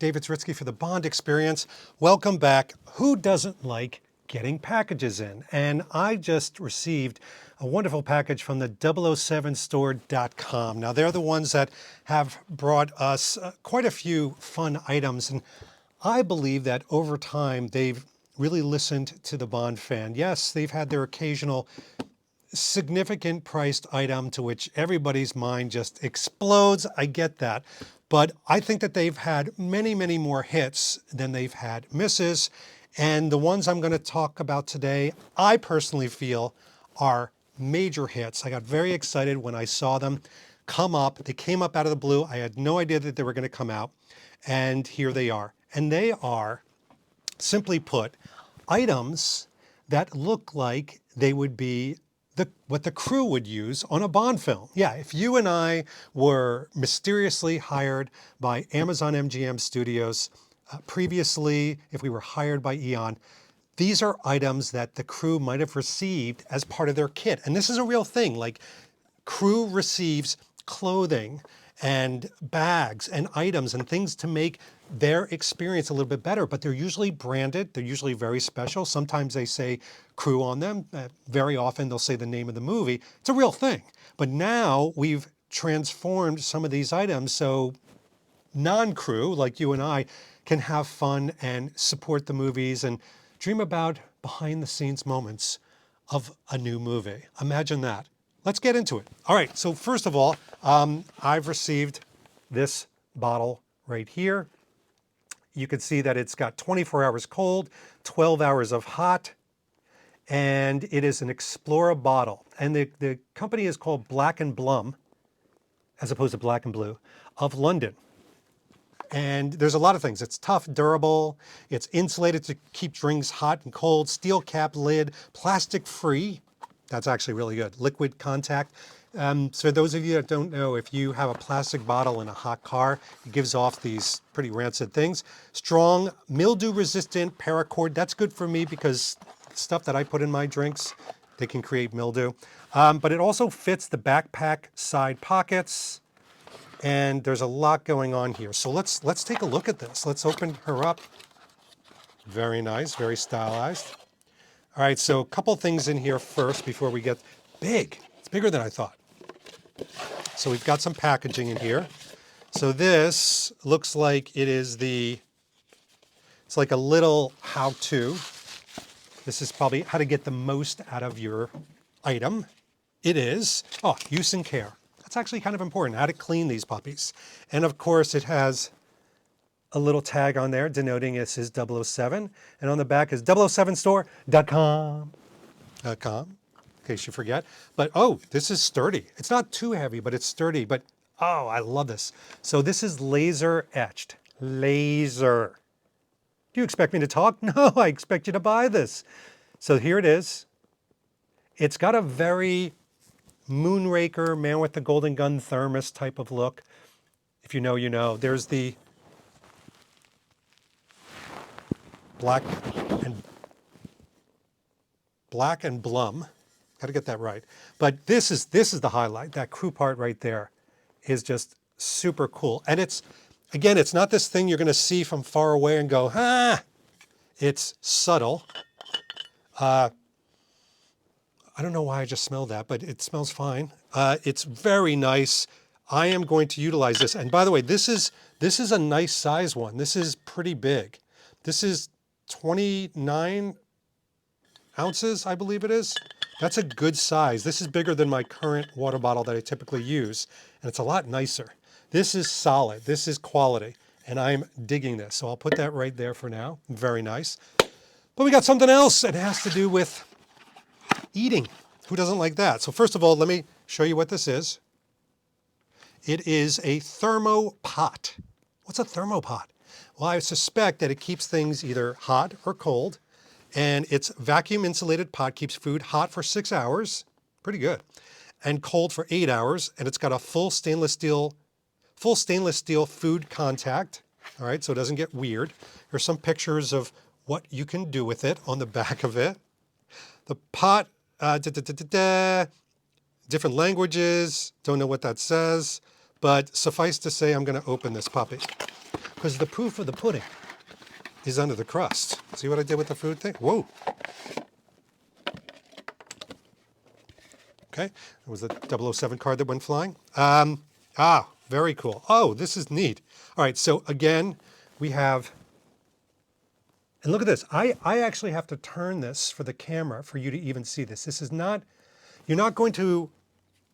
David Zritsky for the Bond Experience. Welcome back. Who doesn't like getting packages in? And I just received a wonderful package from the 007store.com. Now, they're the ones that have brought us quite a few fun items. And I believe that over time, they've really listened to the Bond fan. Yes, they've had their occasional significant priced item to which everybody's mind just explodes. I get that. But I think that they've had many, many more hits than they've had misses. And the ones I'm going to talk about today, I personally feel are major hits. I got very excited when I saw them come up. They came up out of the blue. I had no idea that they were going to come out. And here they are. And they are, simply put, items that look like they would be what the crew would use on a Bond film. Yeah, if you and I were mysteriously hired by Amazon MGM Studios, previously, if we were hired by Eon, these are items that the crew might have received as part of their kit. And this is a real thing, like crew receives clothing and bags and items and things to make their experience a little bit better, but they're usually branded. They're usually very special. Sometimes they say crew on them. Very often they'll say the name of the movie. It's a real thing. But now we've transformed some of these items so non-crew, like you and I, can have fun and support the movies and dream about behind the scenes moments of a new movie. Imagine that. Let's get into it. All right, so first of all, I've received this bottle right here. You can see that it's got 24 hours cold, 12 hours of hot, and it is an Explorer bottle. And the company is called Black and Blum, as opposed to Black and Blue, of London. And there's a lot of things. It's tough, durable, it's insulated to keep drinks hot and cold, steel cap lid, plastic free. That's actually really good. Liquid contact. So those of you that don't know, if you have a plastic bottle in a hot car, it gives off these pretty rancid things. Strong, mildew-resistant paracord. That's good for me because stuff that I put in my drinks, they can create mildew. But it also fits the backpack side pockets. And there's a lot going on here. So let's take a look at this. Let's open her up. Very nice, very stylized. All right, so a couple things in here first before we get big. It's bigger than I thought. So we've got some packaging in here. So this looks like it is it's like a little how-to. This is probably how to get the most out of your item. It is, use and care. That's actually kind of important, how to clean these puppies. And of course it has a little tag on there denoting this is 007. And on the back is 007store.com. .com, in case you forget. But this is sturdy. It's not too heavy, but it's sturdy. But I love this. So this is laser etched. Laser. Do you expect me to talk? No, I expect you to buy this. So here it is. It's got a very Moonraker, Man with the Golden Gun thermos type of look. If you know, you know. There's the Black and Blum. Got to get that right. But this is the highlight. That crew part right there is just super cool. And it's not this thing you're going to see from far away and go, It's subtle. I don't know why I just smelled that, but it smells fine. It's very nice. I am going to utilize this. And by the way, this is a nice size one. This is pretty big. This is 29 ounces, I believe it is. That's a good size. This is bigger than my current water bottle that I typically use, and it's a lot nicer. This is solid. This is quality, and I'm digging this. So I'll put that right there for now. Very nice. But we got something else. It has to do with eating. Who doesn't like that? So first of all, let me show you what this is. It is a thermopot. What's a thermopot? Well, I suspect that it keeps things either hot or cold, and its vacuum insulated pot keeps food hot for 6 hours, pretty good, and cold for 8 hours, and it's got a full stainless steel food contact, all right, so it doesn't get weird. Here's some pictures of what you can do with it on the back of it. The pot, different languages, don't know what that says, but suffice to say, I'm going to open this puppy. because the proof of the pudding is under the crust. See what I did with the food thing? Whoa. Okay, it was the 007 card that went flying. Very cool. Oh, this is neat. All right, so again, we have, and look at this. I actually have to turn this for the camera for you to even see this. This is not, you're not going to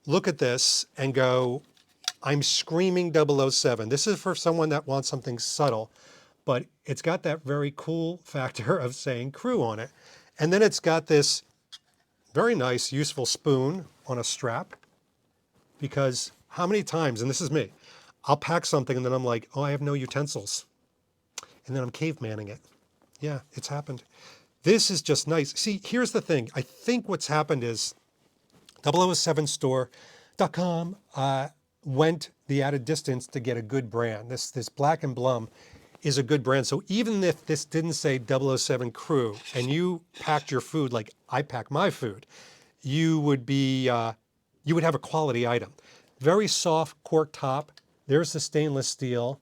look at this and go, I'm screaming 007. This is for someone that wants something subtle, but it's got that very cool factor of saying crew on it. And then it's got this very nice, useful spoon on a strap, because how many times, and this is me, I'll pack something and then I'm like, oh, I have no utensils. And then I'm cavemanning it. Yeah, it's happened. This is just nice. See, here's the thing. I think what's happened is 007store.com went the added distance to get a good brand. This Black and Blum is a good brand. So even if this didn't say 007 Crew and you packed your food like I pack my food, you would have a quality item. Very soft cork top. There's the stainless steel.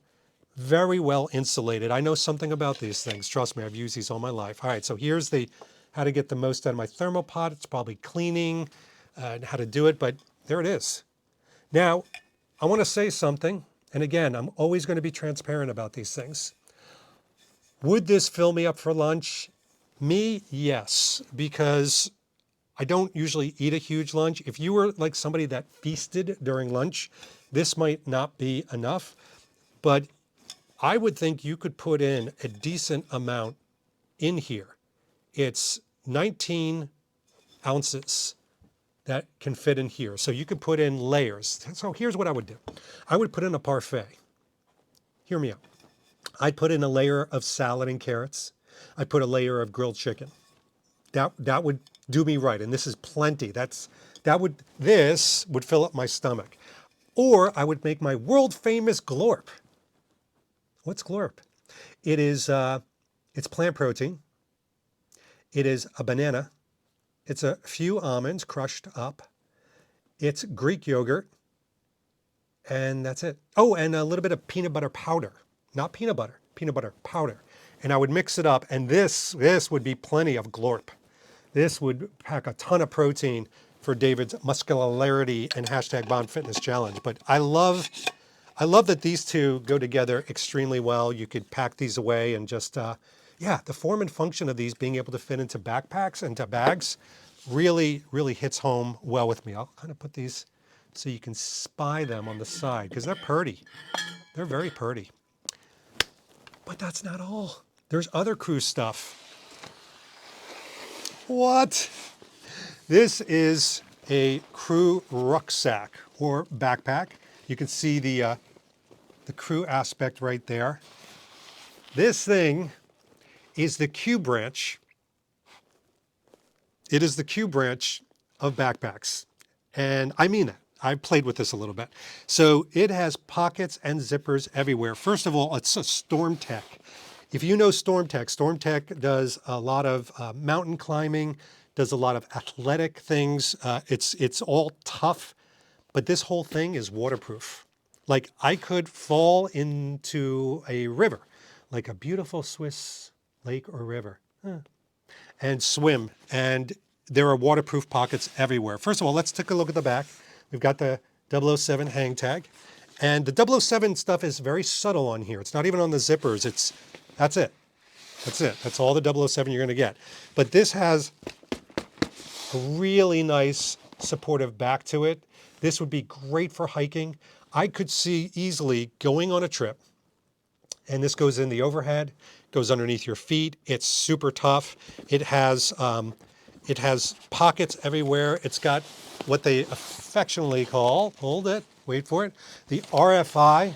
Very well insulated. I know something about these things. Trust me, I've used these all my life. All right, so here's the how to get the most out of my thermopot. It's probably cleaning and how to do it, but there it is. Now, I want to say something, and again, I'm always going to be transparent about these things. Would this fill me up for lunch? Me, yes, because I don't usually eat a huge lunch. If you were like somebody that feasted during lunch, this might not be enough, but I would think you could put in a decent amount in here. It's 19 ounces that can fit in here. So you could put in layers. So here's what I would do. I would put in a parfait. Hear me out. I'd put in a layer of salad and carrots. I'd put a layer of grilled chicken. That would do me right. And this is plenty. This would fill up my stomach. Or I would make my world famous glorp. What's glorp? It is, it's plant protein. It is a banana. It's a few almonds crushed up. It's Greek yogurt. And that's it. Oh, and a little bit of peanut butter powder. Not peanut butter powder. And I would mix it up. And this would be plenty of glorp. This would pack a ton of protein for David's muscularity and hashtag Bond Fitness Challenge. But I love that these two go together extremely well. You could pack these away and just, the form and function of these being able to fit into backpacks and to bags really, really hits home well with me. I'll kind of put these so you can spy them on the side because they're pretty. They're very pretty. But that's not all. There's other cruise stuff. What? This is a crew rucksack or backpack. You can see the crew aspect right there. This thing is the Q branch. It is the Q branch of backpacks. And I mean that. I've played with this a little bit. So it has pockets and zippers everywhere. First of all, it's a StormTech. If you know StormTech does a lot of mountain climbing, does a lot of athletic things. It's all tough, but this whole thing is waterproof. Like I could fall into a river, like a beautiful Swiss lake or river, and swim. And there are waterproof pockets everywhere. First of all, let's take a look at the back. We've got the 007 hang tag. And the 007 stuff is very subtle on here. It's not even on the zippers. That's it. That's it. That's all the 007 you're going to get. But this has a really nice supportive back to it. This would be great for hiking. I could see easily going on a trip, and this goes in the overhead, goes underneath your feet. It's super tough. It has pockets everywhere. It's got what they affectionately call, hold it, wait for it, the RFID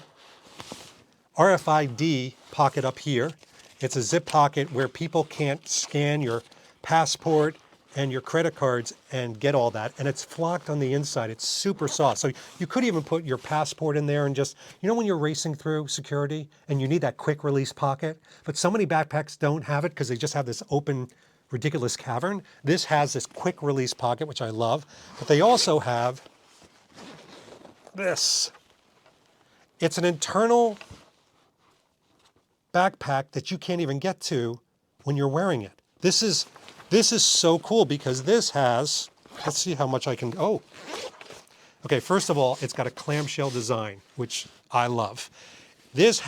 pocket up here. It's a zip pocket where people can't scan your passport and your credit cards and get all that. And it's flocked on the inside. It's super soft. So you could even put your passport in there and just, you know when you're racing through security and you need that quick release pocket, but so many backpacks don't have it because they just have this open, ridiculous cavern. This has this quick release pocket, which I love, but they also have this. It's an internal backpack that you can't even get to when you're wearing it. This is so cool because this has, let's see how much I can, oh. Okay, first of all, it's got a clamshell design, which I love. This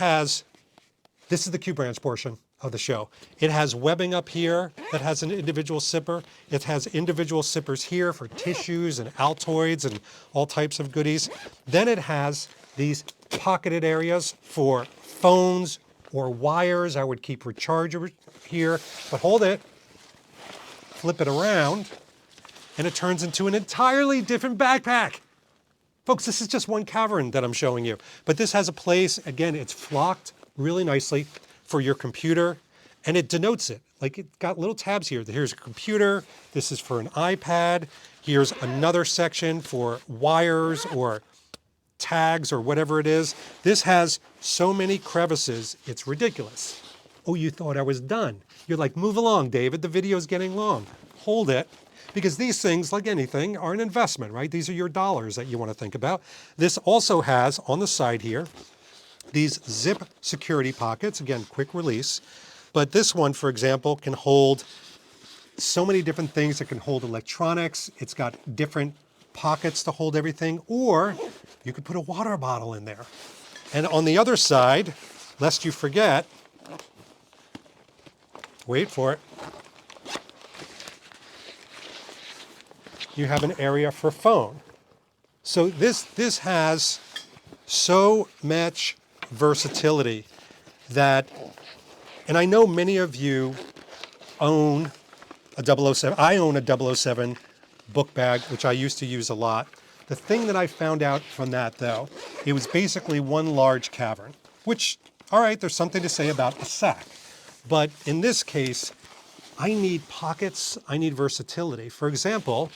is the Q branch portion of the show. It has webbing up here that has an individual zipper. It has individual zippers here for tissues and Altoids and all types of goodies. Then it has these pocketed areas for phones or wires. I would keep recharger here, but hold it, flip it around, and it turns into an entirely different backpack. Folks, this is just one cavern that I'm showing you, but this has a place, again, it's flocked really nicely for your computer, and it denotes it. Like, it's got little tabs here. Here's a computer, this is for an iPad, here's another section for wires or tags or whatever it is. This has so many crevices, it's ridiculous. Oh, you thought I was done. You're like, move along, David, the video's getting long. Hold it, because these things, like anything, are an investment, right? These are your dollars that you want to think about. This also has, on the side here, these zip security pockets, again, quick release. But this one, for example, can hold so many different things. It can hold electronics. It's got different pockets to hold everything, or you could put a water bottle in there. And on the other side, lest you forget, wait for it, you have an area for phone. So this has so much versatility that, and I know many of you own a 007. I own a 007 book bag, which I used to use a lot. The thing that I found out from that, though, it was basically one large cavern, which, all right, there's something to say about a sack. But in this case, I need pockets, I need versatility. For example,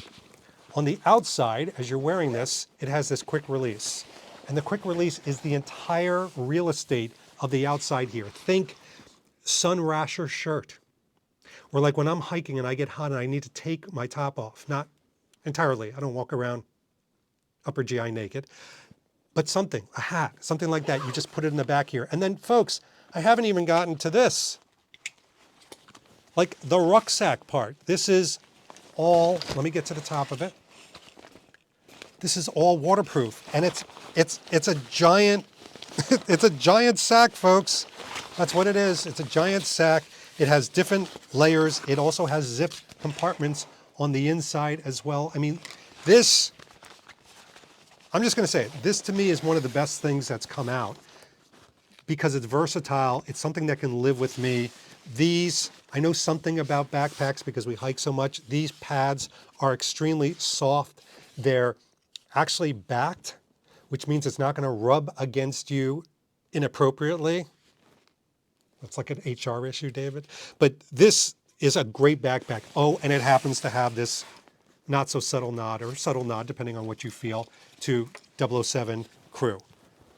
on the outside, as you're wearing this, it has this quick release. And the quick release is the entire real estate of the outside here. Think sun rasher shirt. Or like when I'm hiking and I get hot and I need to take my top off. Not entirely, I don't walk around upper GI naked. But something, a hat, something like that. You just put it in the back here. And then folks, I haven't even gotten to this. Like the rucksack part. This is all, let me get to the top of it. This is all waterproof, and it's a giant, it's a giant sack, folks. That's what it is. It's a giant sack. It has different layers. It also has zip compartments on the inside as well. I mean, this, I'm just going to say it. This to me is one of the best things that's come out because it's versatile. It's something that can live with me. These, I know something about backpacks because we hike so much. These pads are extremely soft. They're actually backed, which means it's not going to rub against you inappropriately. That's like an HR issue, David. But this is a great backpack. Oh, and it happens to have this not so subtle nod, or subtle nod, depending on what you feel, to 007 crew.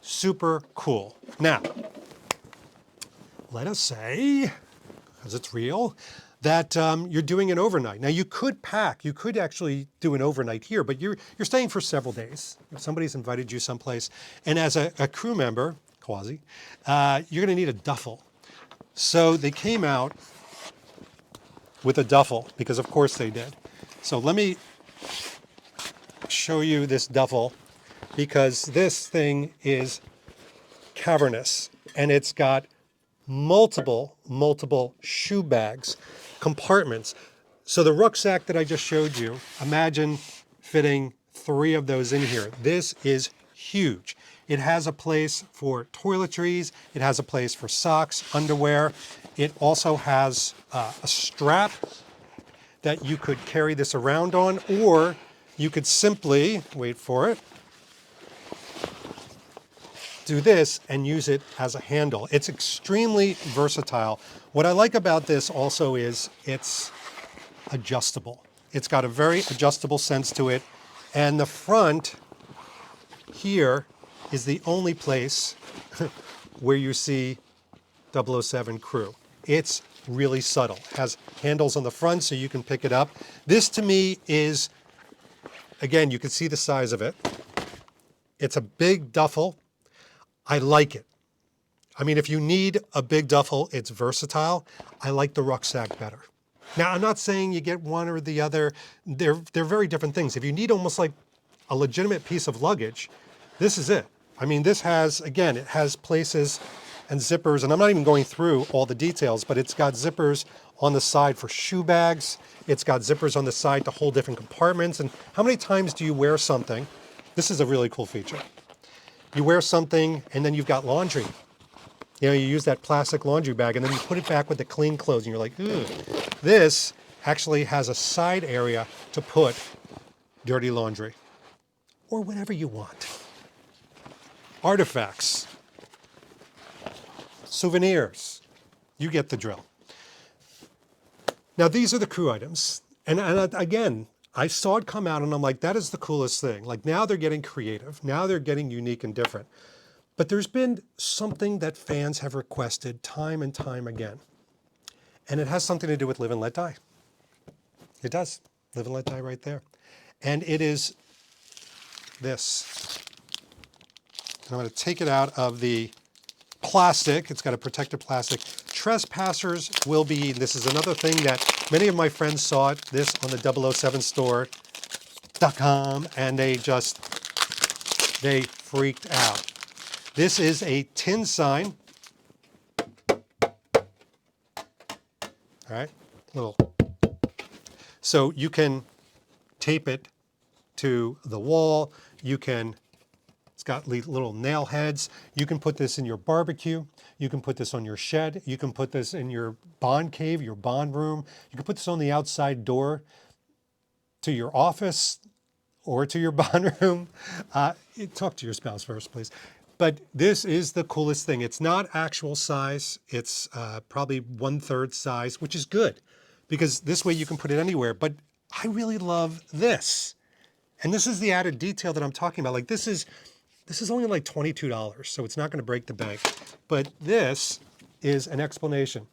Super cool. Now, let us say, because it's real, that you're doing an overnight. Now you could pack, you could actually do an overnight here, but you're staying for several days. If somebody's invited you someplace, and as a crew member, quasi, you're gonna need a duffel. So they came out with a duffel, because of course they did. So let me show you this duffel, because this thing is cavernous, and it's got multiple shoe bags, compartments. So the rucksack that I just showed you, imagine fitting 3 of those in here. This is huge. It has a place for toiletries. It has a place for socks, underwear. It also has a strap that you could carry this around on, or you could simply, wait for it, do this and use it as a handle. It's extremely versatile. What I like about this also is it's adjustable. It's got a very adjustable sense to it. And the front here is the only place where you see 007 crew. It's really subtle. It has handles on the front so you can pick it up. This to me is, again, you can see the size of it. It's a big duffel. I like it. I mean, if you need a big duffel, it's versatile. I like the rucksack better. Now, I'm not saying you get one or the other. They're very different things. If you need almost like a legitimate piece of luggage, this is it. I mean, this has, again, it has places and zippers, and I'm not even going through all the details, but it's got zippers on the side for shoe bags. It's got zippers on the side to hold different compartments. And how many times do you wear something? This is a really cool feature. You wear something and then you've got laundry. You know, you use that plastic laundry bag and then you put it back with the clean clothes and you're like, ooh. This actually has a side area to put dirty laundry or whatever you want. Artifacts, souvenirs, you get the drill. Now these are the crew items. And again, I saw it come out and I'm like, that is the coolest thing. Like now they're getting creative. Now they're getting unique and different. But there's been something that fans have requested time and time again. And it has something to do with Live and Let Die. It does. Live and Let Die right there. And it is this. And I'm going to take it out of the plastic. It's got a protective plastic. Trespassers will be, this is another thing that many of my friends saw this on the 007store.com and they freaked out. This is a tin sign. All right, little. So you can tape it to the wall. You can, it's got little nail heads. You can put this in your barbecue. You can put this on your shed. You can put this in your bond cave, your bond room. You can put this on the outside door to your office or to your bond room. Talk to your spouse first, please. But this is the coolest thing. It's not actual size. It's probably 1/3 size, which is good because this way you can put it anywhere. But I really love this. And this is the added detail that I'm talking about. Like this is only like $22, so it's not going to break the bank. But this is an explanation.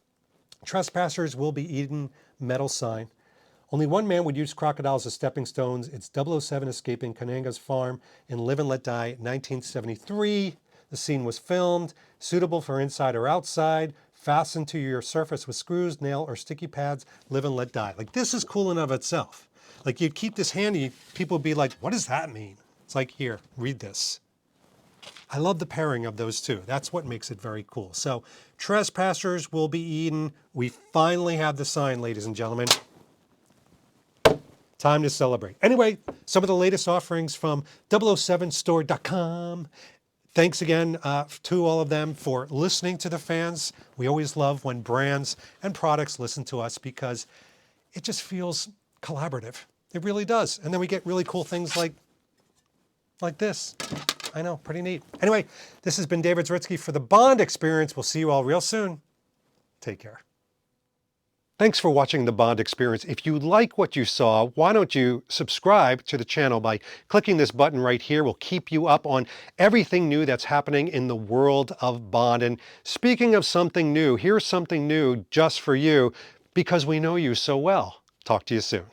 Trespassers will be eaten metal sign. Only one man would use crocodiles as stepping stones. It's 007 escaping Kananga's farm in Live and Let Die, 1973. The scene was filmed, suitable for inside or outside, fastened to your surface with screws, nail, or sticky pads, Live and Let Die. Like this is cool in of itself. Like you'd keep this handy, people would be like, what does that mean? It's like, here, read this. I love the pairing of those two. That's what makes it very cool. So trespassers will be eaten. We finally have the sign, ladies and gentlemen. Time to celebrate. Anyway, some of the latest offerings from 007store.com. Thanks again to all of them for listening to the fans. We always love when brands and products listen to us because it just feels collaborative. It really does. And then we get really cool things like this. I know, pretty neat. Anyway, this has been David Zaritsky for the Bond Experience. We'll see you all real soon. Take care. Thanks for watching the Bond Experience. If you like what you saw, why don't you subscribe to the channel by clicking this button right here. We'll keep you up on everything new that's happening in the world of Bond. And speaking of something new, here's something new just for you because we know you so well. Talk to you soon.